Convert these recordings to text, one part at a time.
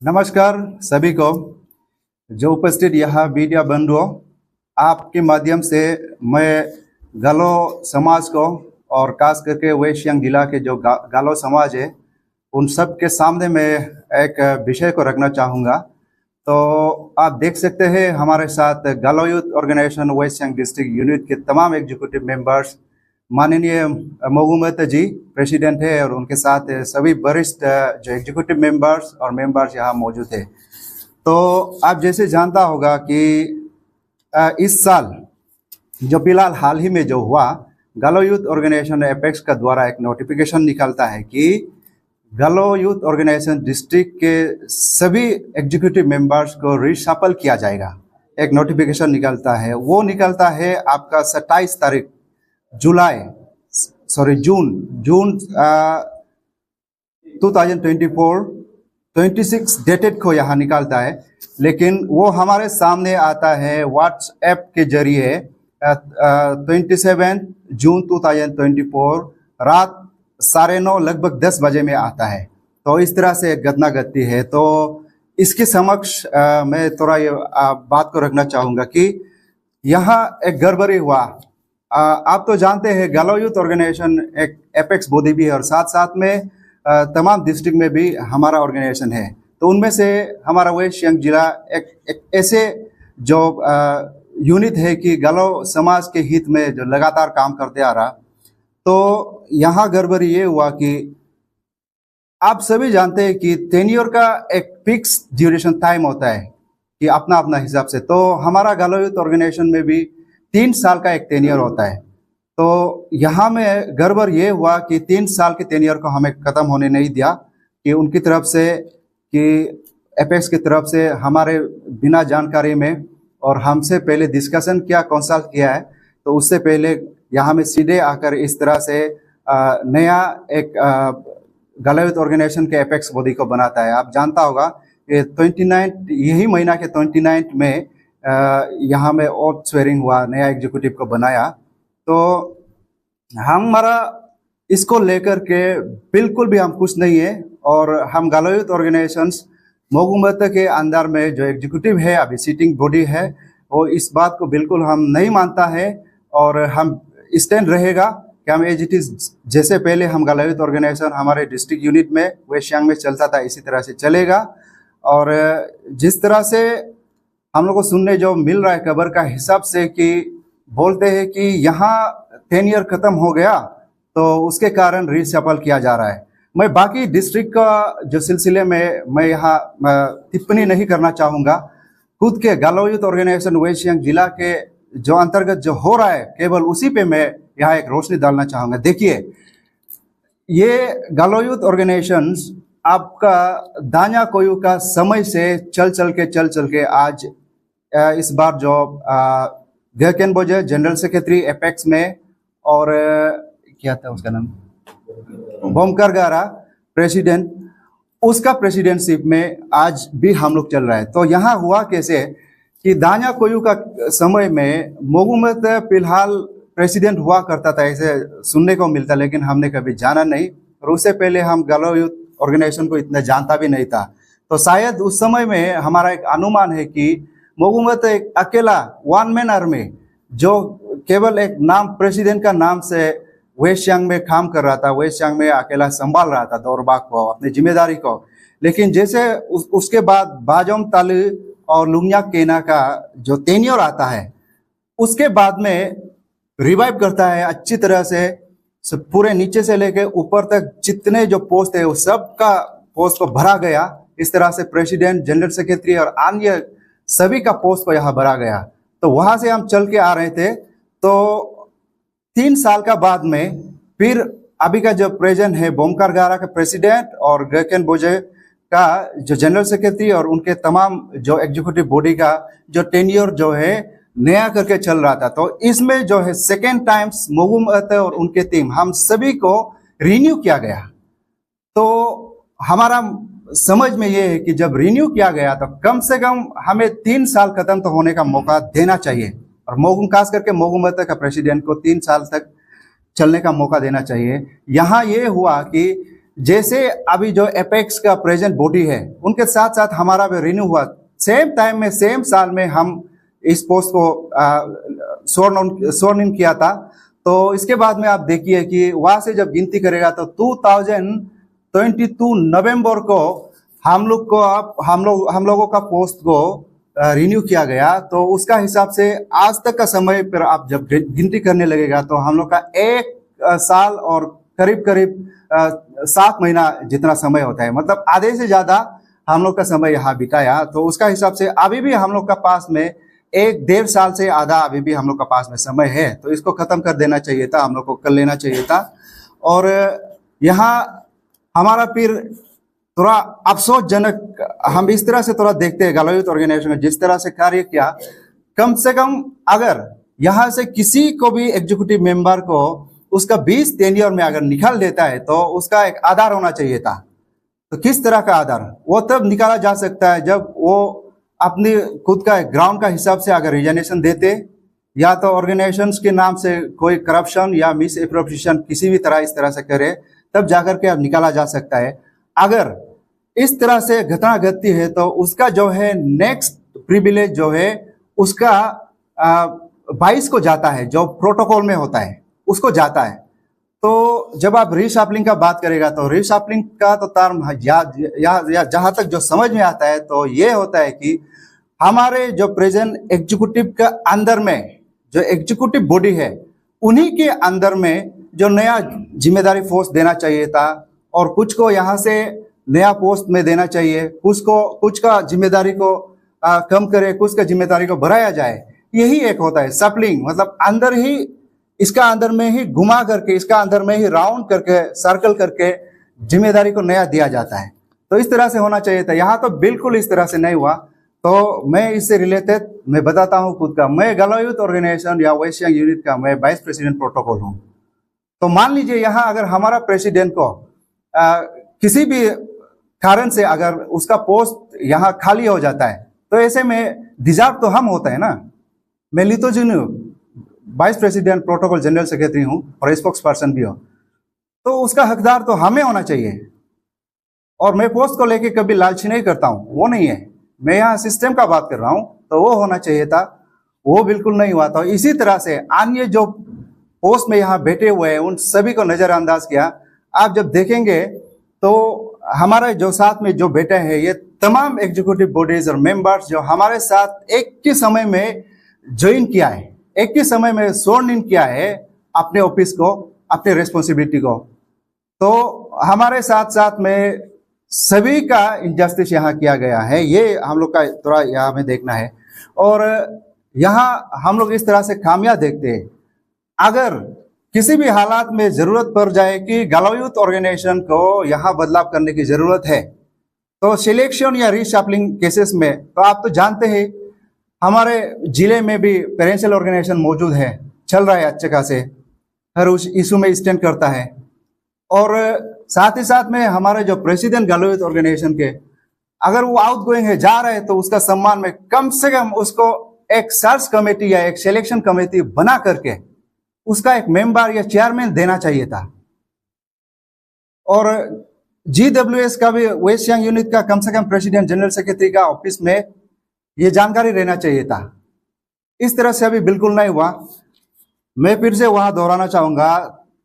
नमस्कार सभी को जो उपस्थित यहाँ मीडिया बंधुओं, आपके माध्यम से मैं गालो समाज को और खास करके वेस्ट सियांग जिला के जो गालो समाज है उन सब के सामने मैं एक विषय को रखना चाहूँगा। तो आप देख सकते हैं हमारे साथ Galo youth organisation west Siang district unit के तमाम एग्जीक्यूटिव मेंबर्स, माननीय मोगुमत जी प्रेसिडेंट है और उनके साथ सभी वरिष्ठ जो एग्जीक्यूटिव मेंबर्स और मेंबर्स यहाँ मौजूद है। तो आप जैसे जानता होगा कि इस साल जो फिलहाल हाल ही में जो हुआ, गालो यूथ ऑर्गेनाइजेशन एपेक्स का द्वारा एक नोटिफिकेशन निकलता है कि गालो यूथ ऑर्गेनाइजेशन डिस्ट्रिक्ट के सभी एग्जीक्यूटिव मेंबर्स को रिशफल किया जाएगा। एक नोटिफिकेशन निकलता है, वो निकलता है आपका 27 तारीख जून 2024 26 डेटेड को यहाँ निकलता है, लेकिन वो हमारे सामने आता है व्हाट्सएप के जरिए 27 जून 2024 रात 9:30 लगभग 10 बजे में आता है। तो इस तरह से घटना घटती है। तो इसके समक्ष मैं थोड़ा ये बात को रखना चाहूँगा कि यहाँ एक गड़बड़ी हुआ। आप तो जानते हैं गालो यूथ ऑर्गेनाइजेशन एक एपेक्स बॉडी भी है और साथ साथ में तमाम डिस्ट्रिक्ट में भी हमारा ऑर्गेनाइजेशन है। तो उनमें से हमारा वेस्ट सियांग जिला एक ऐसे जो यूनिट है कि गालो समाज के हित में जो लगातार काम करते आ रहा। तो यहाँ गड़बड़ी ये हुआ कि आप सभी जानते हैं कि टेन्योर का एक फिक्स ड्यूरेशन टाइम होता है कि अपना अपना हिसाब से। तो हमारा गालो यूथ ऑर्गेनाइजेशन में भी 3 साल का एक टेन्योर होता है। तो यहाँ में गड़बड़ ये हुआ कि 3 साल के टेन्योर को हमें ख़त्म होने नहीं दिया कि उनकी तरफ से कि एपेक्स की तरफ से हमारे बिना जानकारी में और हमसे पहले डिस्कशन किया, कंसल्ट किया है। तो उससे पहले यहाँ में सीधे आकर इस तरह से नया एक गालो यूथ ऑर्गेनाइजेशन के एपेक्स बॉडी को बनाता है। आप जानता होगा कि 29 यही महीना के 29 में यहाँ में ओथ स्वेरिंग हुआ, नया एग्जीक्यूटिव को बनाया। तो हमारा इसको लेकर के बिल्कुल भी हम खुश नहीं है और हम गालो यूथ ऑर्गेनाइजेशंस मोगुमत के अंदर में जो एग्जीक्यूटिव है, अभी सीटिंग बॉडी है, वो इस बात को बिल्कुल हम नहीं मानता है और हम स्टैंड रहेगा कि हम एज इट इज़ जैसे पहले हम गालो यूथ ऑर्गेनाइजेशन हमारे डिस्ट्रिक्ट यूनिट में वेस्ट सियांग में चलता था इसी तरह से चलेगा। और जिस तरह से हम लोग को सुनने जो मिल रहा है खबर का हिसाब से कि बोलते हैं कि यहाँ टेन्योर खत्म हो गया तो उसके कारण रीशफल किया जा रहा है। मैं बाकी डिस्ट्रिक्ट का जो सिलसिले में मैं यहाँ टिप्पणी नहीं करना चाहूँगा। खुद के गालो यूथ ऑर्गेनाइजेशन वेस्ट सियांग जिला के जो अंतर्गत जो हो रहा है केवल उसी पे मैं यहाँ एक रोशनी डालना चाहूँगा। देखिए, ये गालो यूथ ऑर्गेनाइजेशन आपका दान्या कोयू का समय से चल चल के आज इस बार जो गहकेन बोजे जनरल सेक्रेटरी एपेक्स में और क्या था उसका नाम, बोमकर गारा प्रेसिडेंट, उसका प्रेसिडेंटशिप में आज भी हम लोग चल रहा है। तो यहाँ हुआ कैसे कि दान्या कोयू का समय में मोगुमत फिलहाल प्रेसिडेंट हुआ करता था, ऐसे सुनने को मिलता, लेकिन हमने कभी जाना नहीं और उससे पहले हम गालो यूथ ऑर्गेनाइजेशन को इतना जानता भी नहीं था। तो शायद उस समय में हमारा एक अनुमान है कि मोगुमत एक अकेला वन मैन आर्मी जो केवल एक नाम प्रेसिडेंट का नाम से वेस्ट सियांग में काम कर रहा था, वेस्ट सियांग में अकेला संभाल रहा था दौरबाग को, अपनी जिम्मेदारी को। लेकिन जैसे उसके बाद बाजोम तालु और लुंगया केना का जो टेन्योर आता है उसके बाद में रिवाइव करता है अच्छी तरह से, पूरे नीचे से लेके ऊपर तक जितने जो पोस्ट है उस सब का पोस्ट को भरा गया। इस तरह से प्रेसिडेंट, जनरल सेक्रेटरी और अन्य सभी का पोस्ट को यहाँ भरा गया। तो वहां से हम चल के आ रहे थे। तो 3 साल का बाद में फिर अभी का जो प्रेजेंट है बोमकर गारा का प्रेसिडेंट और गहकेन बोजे का जो जनरल सेक्रेटरी और उनके तमाम जो एग्जीक्यूटिव बॉडी का जो टेन्योर जो है नया करके चल रहा था। तो इसमें जो है सेकेंड टाइम्स मोगुमत और उनके टीम हम सभी को रिन्यू किया गया। तो हमारा समझ में ये है कि जब रिन्यू किया गया तो कम से कम हमें 3 साल खत्म तो होने का मौका देना चाहिए और मोगुम खास करके मोगुमत का प्रेसिडेंट को 3 साल तक चलने का मौका देना चाहिए। यहाँ ये हुआ कि जैसे अभी जो एपेक्स का प्रेजेंट बॉडी है उनके साथ साथ हमारा भी रिन्यू हुआ, सेम टाइम में सेम साल में हम इस पोस्ट को स्वर्न इन किया था। तो इसके बाद में आप देखिए कि वहां से जब गिनती करेगा तो 2022 नवंबर को हम लोगों का पोस्ट को रिन्यू किया गया। तो उसका हिसाब से आज तक का समय पर आप जब गिनती करने लगेगा तो हम लोग का 1 साल और करीब 7 महीना जितना समय होता है, मतलब आधे से ज्यादा हम लोग का समय यहाँ बिताया। तो उसका हिसाब से अभी भी हम लोग का पास में 1-1.5 साल से आधा अभी भी हम लोग का पास में समय है। तो इसको खत्म कर देना चाहिए था, हम लोग को कर लेना चाहिए था। और यहाँ हमारा फिर थोड़ा अफसोसजनक हम इस तरह से थोड़ा देखते हैं, गालो यूथ ऑर्गेनाइजेशन ने जिस तरह से कार्य किया, कम से कम अगर यहाँ से किसी को भी एग्जीक्यूटिव मेंबर को उसका 20 टेन्योर में अगर निकाल देता है तो उसका एक आधार होना चाहिए था। तो किस तरह का आधार, वो तब निकाला जा सकता है जब वो अपनी खुद का ग्राउंड का हिसाब से अगर रिजाइनेशन देते, या तो ऑर्गेनाइजेशन के नाम से कोई करप्शन या मिस एप्रोप्रिएशन किसी भी तरह इस तरह से करे, तब जाकर के अब निकाला जा सकता है। अगर इस तरह से घटना घटती है तो उसका जो है नेक्स्ट प्रिविलेज जो है उसका 22 को जाता है, जो प्रोटोकॉल में होता है उसको जाता है। तो जब आप रीशाफलिंग का बात करेगा तो रीशाफलिंग का तो टर्म या जहां तक जो समझ में आता है तो ये होता है कि हमारे जो प्रेजेंट एग्जीक्यूटिव का अंदर में जो एग्जीक्यूटिव बॉडी है उन्हीं के अंदर में जो नया जिम्मेदारी फोर्स देना चाहिए था, और कुछ को यहाँ से नया पोस्ट में देना चाहिए, कुछ का जिम्मेदारी को कम करे, कुछ का जिम्मेदारी को बढ़ाया जाए। यही एक होता है सप्लिंग, मतलब अंदर ही इसका अंदर में ही घुमा करके, इसका अंदर में ही राउंड करके, सर्कल करके जिम्मेदारी को नया दिया जाता है। तो इस तरह से होना चाहिए था, यहाँ तो बिल्कुल इस तरह से नहीं हुआ। तो मैं इससे रिलेटेड मैं बताता हूँ खुद का, मैं गालो यूथ ऑर्गेनाइजेशन या वेस्ट सियांग यूनिट का मैं वाइस प्रेसिडेंट प्रोटोकॉल हूँ। तो मान लीजिए यहाँ अगर हमारा प्रेसिडेंट को किसी भी कारण से अगर उसका पोस्ट यहाँ खाली हो जाता है तो ऐसे में डिजर्व तो हम होता है ना। मैं Lito Junu vice president protocol general secretary हूँ और स्पोक्स पर्सन भी हूँ, तो उसका हकदार तो हमें होना चाहिए। और मैं पोस्ट को लेके कभी लालची नहीं करता हूँ, वो नहीं है, मैं यहाँ सिस्टम का बात कर रहा हूँ। तो वो होना चाहिए था, वो बिल्कुल नहीं हुआ था। इसी तरह से अन्य जो पोस्ट में यहाँ बैठे हुए हैं उन सभी को नजरअंदाज किया। आप जब देखेंगे तो हमारे जो साथ में जो बैठे हैं ये तमाम एग्जीक्यूटिव बॉडीज और मेंबर्स जो हमारे साथ एक ही समय में ज्वाइन किया है, एक ही समय में स्वर्न इन किया है अपने ऑफिस को, अपने रेस्पॉन्सिबिलिटी को। तो हमारे साथ साथ में सभी का इनजस्टिस यहाँ किया गया है, ये हम लोग का थोड़ा यहाँ में देखना है। और यहाँ हम लोग इस तरह से खामियां देखते हैं। अगर किसी भी हालात में जरूरत पड़ जाए कि गालो यूथ ऑर्गेनाइजेशन को यहाँ बदलाव करने की जरूरत है, तो सिलेक्शन या रीशाफलिंग केसेस में तो आप तो जानते हैं हमारे जिले में भी पेरेंशियल ऑर्गेनाइजेशन मौजूद है, चल रहा है अच्छे खासे, हर उस इशू में स्टैंड करता है। और साथ ही साथ में हमारे जो प्रेसिडेंट गालो यूथ ऑर्गेनाइजेशन के अगर वो आउट गोइंग है, जा रहे हैं, तो उसका सम्मान में कम से कम उसको एक सर्च कमेटी या एक सिलेक्शन कमेटी बना करके उसका एक मेंबर या चेयरमैन देना चाहिए था। और GWS का भी, वेस्ट सियांग यूनिट का कम से कम प्रेसिडेंट जनरल सेक्रेटरी का ऑफिस में ये जानकारी रहना चाहिए था। इस तरह से अभी बिल्कुल नहीं हुआ। मैं फिर से वहां दोहराना चाहूंगा,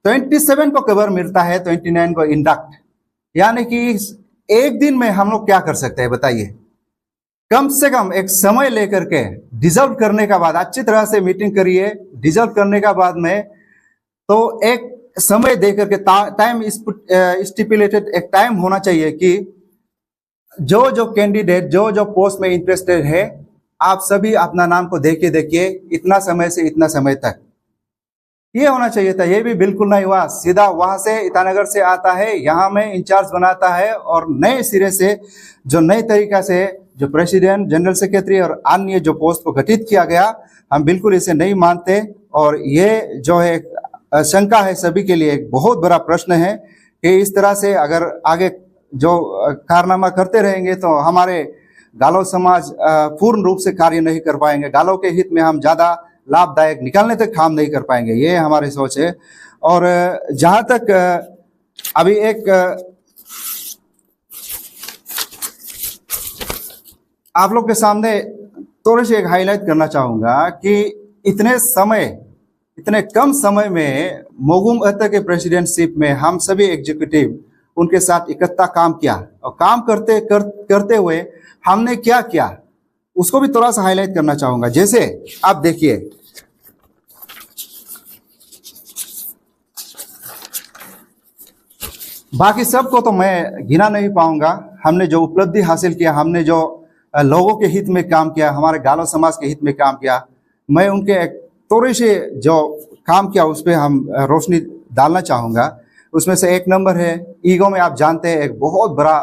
27 को कवर मिलता है, 29 को इंडक्ट, यानी कि एक दिन में हम लोग क्या कर सकते हैं बताइए। कम से कम एक समय लेकर के डिजर्व करने का बाद अच्छी तरह से मीटिंग करिए, डिजर्व करने का बाद में तो एक समय देकर के टाइम स्टिपुलेटेड एक टाइम होना चाहिए कि जो कैंडिडेट जो पोस्ट में इंटरेस्टेड है आप सभी अपना नाम को देखिए इतना समय से इतना समय तक, ये होना चाहिए था। ये भी बिल्कुल नहीं हुआ। सीधा वहां से ईटानगर से आता है, यहाँ में इंचार्ज बनाता है और नए सिरे से जो नए तरीका से जो प्रेसिडेंट जनरल सेक्रेटरी और अन्य जो पोस्ट को गठित किया गया, हम बिल्कुल इसे नहीं मानते। और ये जो है शंका है सभी के लिए एक बहुत बड़ा प्रश्न है कि इस तरह से अगर आगे जो कारनामा करते रहेंगे तो हमारे गालो समाज पूर्ण रूप से कार्य नहीं कर पाएंगे, गालो के हित में हम ज्यादा लाभदायक निकालने तक काम नहीं कर पाएंगे, ये हमारी सोच है। और जहां तक अभी एक आप लोग के सामने थोड़ी सी एक हाईलाइट करना चाहूँगा कि इतने कम समय में मोगुम अहता के प्रेसिडेंटशिप में हम सभी एग्जीक्यूटिव उनके साथ इकट्ठा काम किया, और काम करते हुए हमने क्या किया उसको भी थोड़ा सा हाईलाइट करना चाहूँगा। जैसे आप देखिए, बाकी सबको तो मैं गिना नहीं पाऊंगा। हमने जो उपलब्धि हासिल किया, हमने जो लोगों के हित में काम किया, हमारे गालो समाज के हित में काम किया, मैं उनके एक थोड़े से जो काम किया उस पर हम रोशनी डालना चाहूँगा। उसमें से एक नंबर है ईगो में। आप जानते हैं एक बहुत बड़ा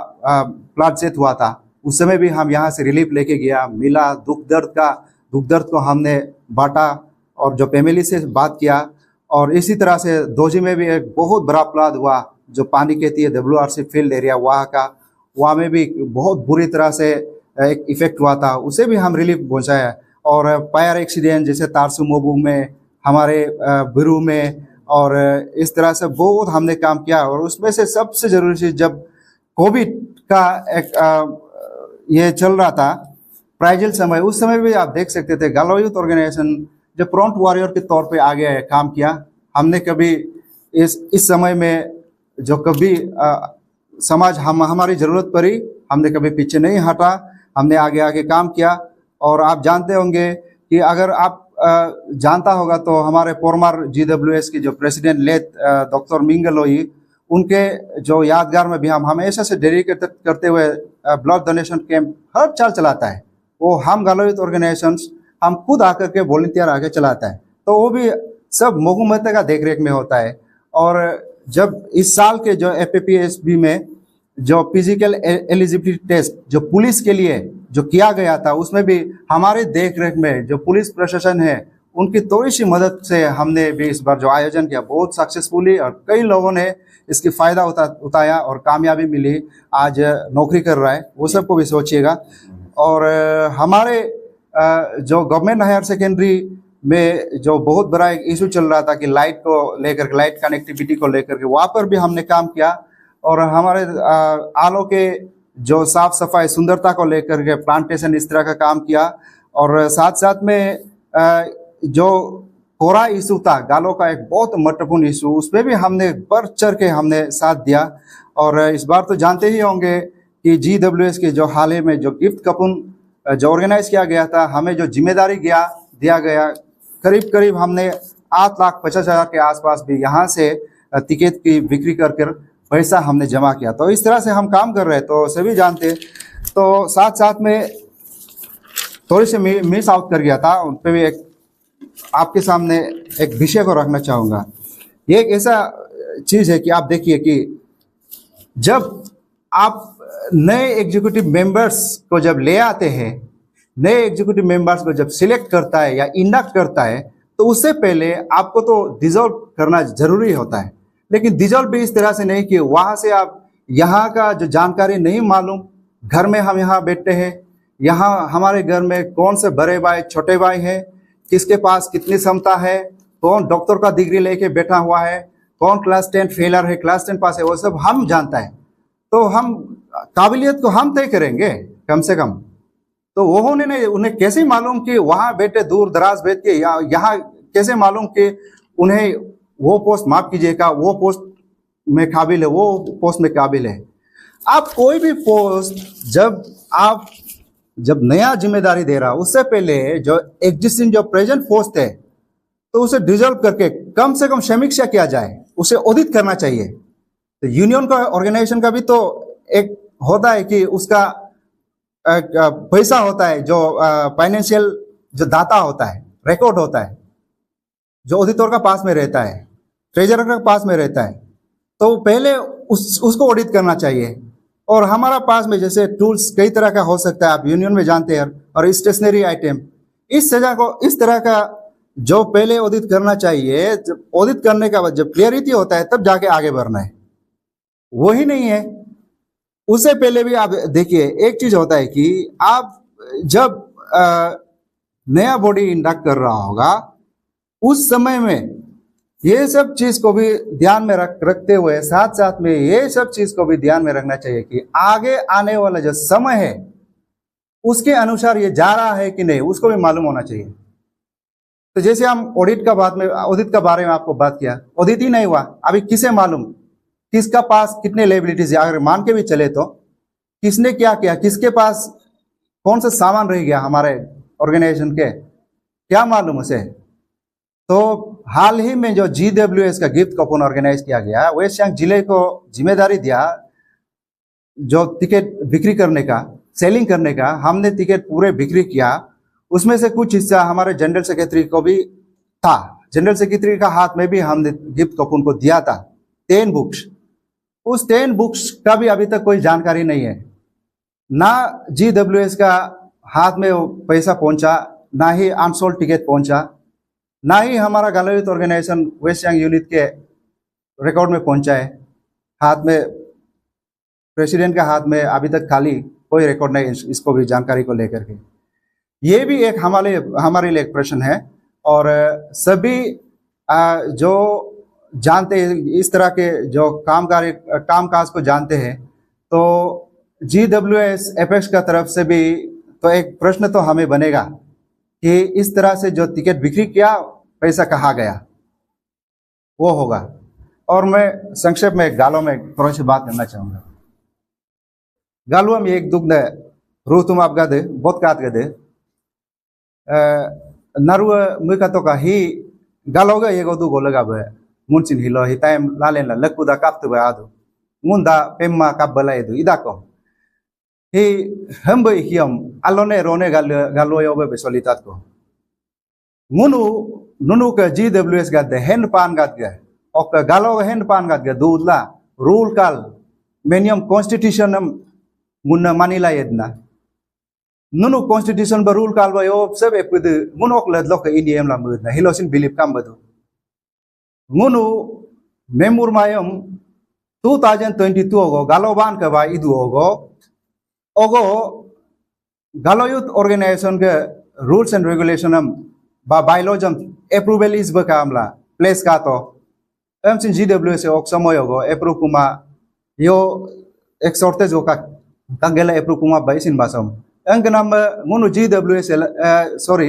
फ्लड हुआ था, उस समय भी हम यहाँ से रिलीफ लेके गया, मिला, दुख दर्द को हमने बांटा और जो फैमिली से बात किया। और इसी तरह से दोजी में भी एक बहुत बड़ा फ्लड हुआ, जो पानी कहती है WRC फील्ड एरिया वहाँ में भी बहुत बुरी तरह से एक इफेक्ट हुआ था, उसे भी हम रिलीफ पहुँचाया। और फायर एक्सीडेंट जैसे तारसू मोबू में, हमारे बिरू में, और इस तरह से बहुत हमने काम किया। और उसमें से सबसे ज़रूरी चीज़, जब कोविड का एक ये चल रहा था फ्राइजिल समय, उस समय भी आप देख सकते थे गालो यूथ ऑर्गेनाइजेशन जो फ्रंट वॉरियर के तौर पे आगे काम किया। हमने कभी इस समय में जो कभी समाज हमारी ज़रूरत पड़ी, हमने कभी पीछे नहीं हटा, हमने आगे काम किया। और आप जानते होंगे कि अगर आप जानता होगा तो हमारे फॉर्मर GWS की जो प्रेसिडेंट लेट डॉक्टर मिंगलोई, उनके जो यादगार में भी हम हमेशा से डेडिकेट करते हुए ब्लड डोनेशन कैंप हर साल चलाता है। वो हम गालो यूथ ऑर्गेनाइजेशंस हम खुद आकर के वॉलंटियर आके चलाता है, तो वो भी सब मोगुम अहता का देख रेख में होता है। और जब इस साल के जो FAPSB में जो फिजिकल एलिजिबिलिटी टेस्ट जो पुलिस के लिए जो किया गया था, उसमें भी हमारे देख रेख में जो पुलिस प्रशासन है उनकी थोड़ी सी मदद से हमने भी इस बार जो आयोजन किया बहुत सक्सेसफुली, और कई लोगों ने इसकी फ़ायदा उठाया और कामयाबी मिली, आज नौकरी कर रहा है, वो सबको भी सोचिएगा। और हमारे जो गवर्नमेंट हायर सेकेंडरी में जो बहुत बड़ा एक इशू चल रहा था कि लाइट को लेकर, लाइट कनेक्टिविटी को लेकर के, वहाँ पर भी हमने काम किया। और हमारे आलो के जो साफ सफाई सुंदरता को लेकर के प्लांटेशन इस तरह का काम किया। और साथ साथ में जो कोरा इशू था गालो का एक बहुत महत्वपूर्ण इशू, उसमें भी हमने बढ़ चढ़ के हमने साथ दिया। और इस बार तो जानते ही होंगे कि GWS के जो हाल ही में जो गिफ्ट कपून जो ऑर्गेनाइज किया गया था, हमें जो जिम्मेदारी दिया गया, करीब हमने 8,50,000 के आसपास भी यहाँ से टिकट की बिक्री कर पैसा हमने जमा किया। तो इस तरह से हम काम कर रहे हैं, तो सभी जानते। तो साथ में थोड़ी सी मिस आउट कर गया था, उन पर भी एक आपके सामने एक विषय को रखना चाहूँगा। ये एक ऐसा चीज़ है कि आप देखिए कि जब आप नए एग्जीक्यूटिव मेंबर्स को जब ले आते हैं, नए एग्जीक्यूटिव मेंबर्स को जब सिलेक्ट करता है या इंडक्ट करता है, तो उससे पहले आपको तो डिजॉल्व करना जरूरी होता है। लेकिन डिजॉल्व भी इस तरह से नहीं कि वहाँ से आप यहाँ का जो जानकारी नहीं मालूम, घर में हम यहाँ बैठते हैं, यहाँ हमारे घर में कौन से बड़े भाई छोटे भाई हैं, किसके पास कितनी क्षमता है, कौन डॉक्टर का डिग्री लेके बैठा हुआ है, कौन क्लास 10 फेलर है, क्लास 10 पास है, वो सब हम जानता है। तो हम काबिलियत को हम तय करेंगे कम से कम। तो वो उन्हें कैसे मालूम कि वहाँ बैठे दूर दराज बैठ के यहाँ कैसे मालूम कि उन्हें वो पोस्ट, माफ कीजिएगा, वो पोस्ट में काबिल है, वो पोस्ट में काबिल है। आप कोई भी पोस्ट जब नया जिम्मेदारी दे रहा, उससे पहले जो एग्जिस्टिंग जो प्रेजेंट पोस्ट है तो उसे डिजॉल्व करके कम से कम समीक्षा किया जाए, उसे ऑडिट करना चाहिए। तो यूनियन का, ऑर्गेनाइजेशन का भी तो एक होता है कि उसका पैसा होता है, जो फाइनेंशियल जो डाटा होता है, रिकॉर्ड होता है, जो ऑडिटर का पास में रहता है, ट्रेजरर का पास में रहता है, तो पहले उसको ऑडिट करना चाहिए। और हमारा पास में जैसे टूल्स कई तरह का हो सकता है, आप यूनियन में जानते हैं, और स्टेशनरी आइटम, इस तरह का जो पहले ऑडिट करना चाहिए। जब ऑडिट करने का बाद जब क्लियरिटी होता है तब जाके आगे बढ़ना है, वही नहीं है। उससे पहले भी आप देखिए, एक चीज होता है कि आप जब नया बॉडी इंडक्ट कर रहा होगा, उस समय में ये सब चीज को भी ध्यान में रखते हुए, साथ में ये सब चीज को भी ध्यान में रखना चाहिए कि आगे आने वाला जो समय है उसके अनुसार ये जा रहा है कि नहीं उसको भी मालूम होना चाहिए। तो जैसे हम ऑडिट का बारे में आपको बात किया, ऑडिट ही नहीं हुआ, अभी किसे मालूम किसका पास कितने लायबिलिटीज है। अगर मान के भी चले तो किसने क्या किया, किसके पास कौन सा सामान रह गया हमारे ऑर्गेनाइजेशन के, क्या मालूम उसे। तो हाल ही में जो GWS का गिफ्ट कूपन ऑर्गेनाइज किया गया, वेस्ट सियांग जिले को जिम्मेदारी दिया जो टिकट बिक्री करने का, सेलिंग करने का। हमने टिकट पूरे बिक्री किया, उसमें से कुछ हिस्सा हमारे जनरल सेक्रेटरी को भी था। जनरल सेक्रेटरी का हाथ में भी हमने गिफ्ट कूपन को दिया था 10 बुक्स। उस 10 बुक्स का भी अभी तक कोई जानकारी नहीं है, ना GWS का हाथ में पैसा पहुंचा, ना ही अनसोल्ड टिकट पहुंचा, ना ही हमारा Galo youth organisation west Siang unit के रिकॉर्ड में पहुंचा है। हाथ में प्रेसिडेंट के हाथ में अभी तक खाली कोई रिकॉर्ड नहीं इसको भी जानकारी को लेकर के। ये भी एक हमारे लिए एक प्रश्न है। और सभी जो जानते हैं इस तरह के जो कामकाज को जानते हैं, तो GWS एपेक्स का तरफ से भी तो एक प्रश्न तो हमें बनेगा कि इस तरह से जो टिकट बिक्री किया पैसा कहाँ गया, वो होगा। और मैं संक्षेप में गालो में थोड़ी सी बात करना चाहूँगा। गालू हम एक दुख ने रू तुम आप गदे बहुत काट गदे नरु मुका तो का ही गालोगा ये गोदू गोलगा बे मुंचिन हिलो ही टाइम लालेन ला लकुदा काप्तु बे आदु मुंदा पेम्मा काबला एदु इदा को ही हम बे हियम अलोने रोने गालो यो बे सोलितात को मुनु नुनु का GWS गदे हैंड पान गद गए और गालो हैंड पान गद गए दूधला रूल काल मेनियम कॉन्स्टिट्यूशन मुन्ना मानिला यदना नुनु कॉन्स्टिट्यूशन ब रूल काल यो सब एपद मुनोक लदलोक इंडियम ला मुदना हिलोसिन बिलीव काम बदो मुनु मेमुर मायम 2022 ओगो गालोबान का बा इदु ओगो गालो यूथ ऑर्गेनाइजेशन के रूल्स एंड रेगुलेशन बा बायलॉजम अप्रूवल इस बकामला प्लेस का तो एमसिन GWS ओक समय ओगो अप्रूव कुमा यो एक शॉर्टेज ओका कंगेला अप्रूव कुमा बाइसिन बासम अंगनाम मुनु GWS सॉरी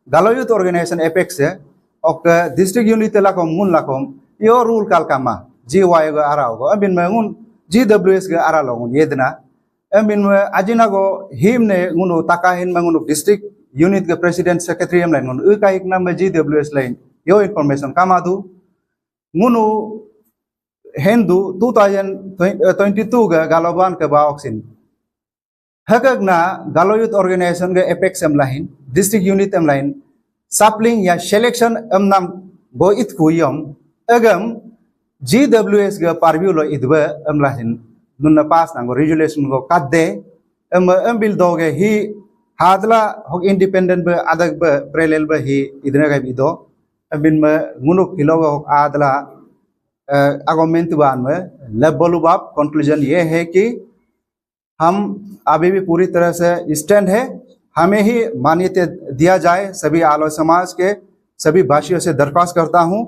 गालो यूथ ऑर्गेनाइजेशन एपेक्स है और डिस्ट्रिक्ट यूनिट लाकोम मुन लाकोम यो रूल काल कामा GY गो आरा होगो अबिन में मुन GWS के आरा लोगुन येदना अबिन में अजिना गो हिम ने मुनु ताकाहिन में मुनु डिस्ट्रिक्ट यूनिट के प्रेसिडेंट सेक्रेटरी एम लाइन मुनु का एक नाम में GWS लाइन यो इन्फॉर्मेशन कामादु मुनु हिंदू 2022 के गालोबान के बाओक्सिन हकगना गालो यूथ ऑर्गेनाइजेशन के एपेक्स एम लाइन डिस्ट्रिक्ट यूनिट एम लाइन सापलिंग या सिलेक्शन एम नाम बो इत कुयम अगम GWS के पारव्यू लो इदबे एम लाइन नुन पास नांगो रेजुलेशन को कादे एम बिल दोगे ही हादला हो इंडिपेंडेंट बे अदक बे प्रेलेल बे ही इदने का बिदो बिन में मुनुक हिलोगो हो आदला आर्गुमेंट बान में लेबलुबाब कंक्लूजन ये है कि हम अभी भी पूरी तरह से स्टैंड है, हमें ही मान्यता दिया जाए। सभी आलो समाज के सभी भाषियों से दरख्वास्त करता हूं,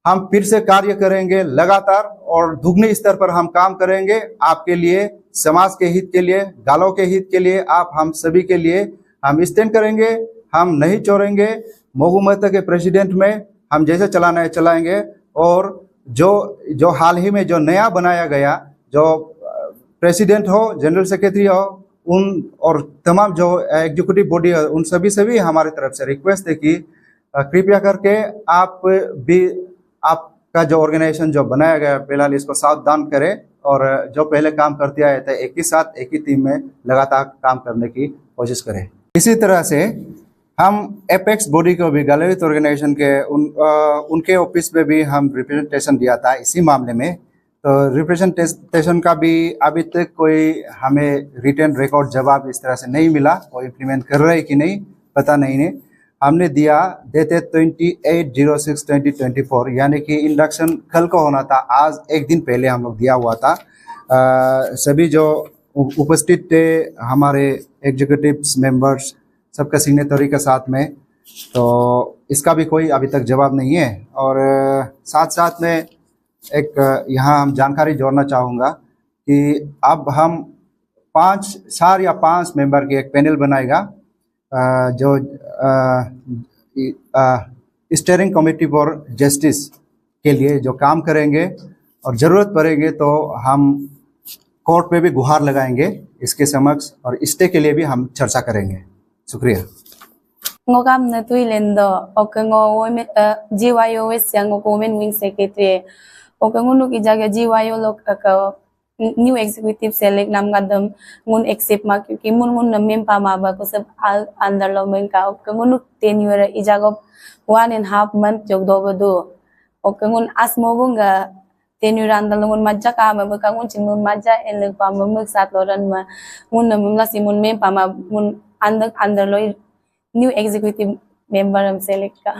हम फिर से कार्य करेंगे लगातार और दुगने स्तर पर हम काम करेंगे आपके लिए, समाज के हित के लिए, गालों के हित के लिए, आप हम सभी के लिए हम स्टैंड करेंगे, हम नहीं छोड़ेंगे। मोगुमत के प्रेसिडेंट में हम जैसे चलाना है चलाएंगे। और जो हाल ही में जो नया बनाया गया जो प्रेसिडेंट हो, जनरल सेक्रेटरी हो, उन और तमाम जो एग्जीक्यूटिव बॉडी है उन सभी हमारी तरफ से रिक्वेस्ट है कि कृपया करके आप भी आपका जो ऑर्गेनाइजेशन जो बनाया गया फिलहाल इसको सावधान करें और जो पहले काम करते आए थे एक ही साथ एक ही टीम में लगातार काम करने की कोशिश करें। इसी तरह से हम एपेक्स बॉडी को भी गालो यूथ ऑर्गेनाइजेशन के उनके ऑफिस में भी हम रिप्रेजेंटेशन दिया था इसी मामले में। तो रिप्रेजेंटेशन का भी अभी तक कोई हमें रिटर्न रिकॉर्ड जवाब इस तरह से नहीं मिला, वो इम्प्लीमेंट कर रहे कि नहीं पता नहीं ने। हमने दिया देते 28/06/2024 यानी कि इंडक्शन कल को होना था, आज एक दिन पहले हम लोग दिया हुआ था। सभी जो उपस्थित थे हमारे एग्जीक्यूटिव मेंबर्स सबका सिग्नेचरी के साथ में, तो इसका भी कोई अभी तक जवाब नहीं है। और साथ साथ में एक यहाँ हम जानकारी जोड़ना चाहूँगा कि अब हम 4 या 5 मेंबर के एक पैनल बनाएगा जो स्टीयरिंग कमेटी फॉर जस्टिस के लिए जो काम करेंगे, और ज़रूरत पड़ेगी तो हम कोर्ट में भी गुहार लगाएंगे इसके समक्ष, और स्टे के लिए भी हम चर्चा करेंगे। शुक्रिया। Ngô cam na tui lendo o ke ngô GYO Western ngô Women Wing Secretary o ke ngunu ki jaga GYO lok ka new executive select nam gadam ngun accept ma kyunki mun na mem pa ma ba ko sab under lo men ka o ke ngunu tenure i jaga 1.5 month jog do bodo o ke ngun asmo bunga tenure andal ngun majja ka ma ba ka ngun chin mun majja el pa ma mek sat loran ma ngun na mum la si mun mem pa ma mun under lo new executive member am select ka